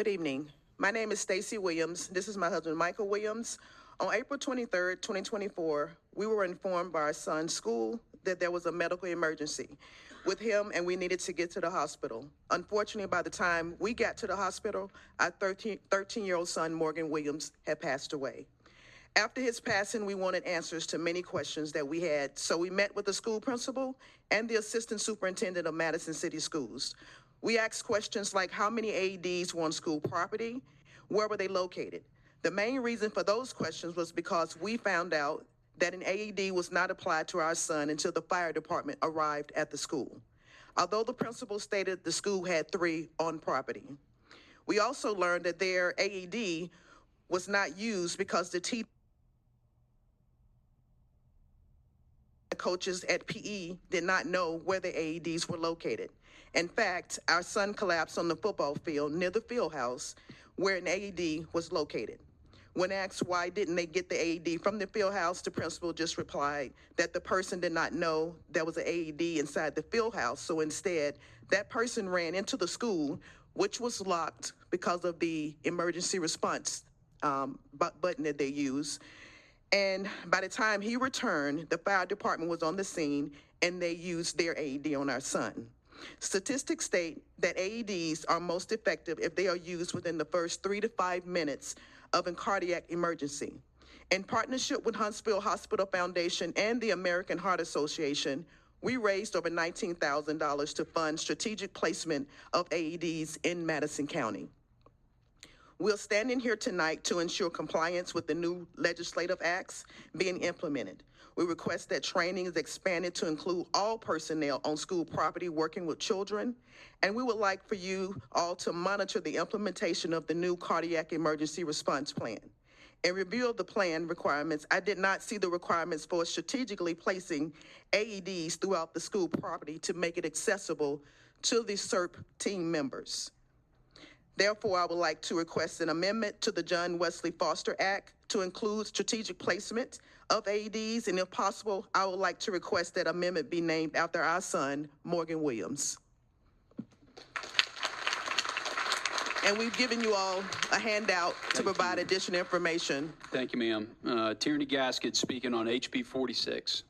Good evening. My name is Stacy Williams. This is my husband, Michael Williams. On April 23rd, 2024, we were informed by our son's school that there was a medical emergency with him and we needed to get to the hospital. Unfortunately, by the time we got to the hospital, our 13-year-old son, Morgan Williams, had passed away. After his passing, we wanted answers to many questions that we had, so we met with the school principal and the assistant superintendent of Madison City Schools. We asked questions like how many AEDs were on school property, where were they located? The main reason for those questions was because we found out that an AED was not applied to our son until the fire department arrived at the school, although the principal stated the school had 3 on property. We also learned that their AED was not used because the coaches at PE did not know where the AEDs were located. In fact, our son collapsed on the football field near the field house where an AED was located. When asked why didn't they get the AED from the field house, the principal just replied that the person did not know there was an AED inside the field house, so instead that person ran into the school, which was locked because of the emergency response button that they use. And by the time he returned, the fire department was on the scene and they used their AED on our son. Statistics state that AEDs are most effective if they are used within the first 3 to 5 minutes of a cardiac emergency. In partnership with Huntsville Hospital Foundation and the American Heart Association, we raised over $19,000 to fund strategic placement of AEDs in Madison County. We're standing here tonight to ensure compliance with the new legislative acts being implemented. We request that training is expanded to include all personnel on school property working with children, and we would like for you all to monitor the implementation of the new cardiac emergency response plan. In review of the plan requirements, I did not see the requirements for strategically placing AEDs throughout the school property to make it accessible to the SERP team members. Therefore, I would like to request an amendment to the John Wesley Foster Act to include strategic placement of AEDs, and if possible, I would like to request that amendment be named after our son, Morgan Williams. And we've given you all a handout to provide additional information. Thank you, ma'am. Tierney Gaskett speaking on HB 46.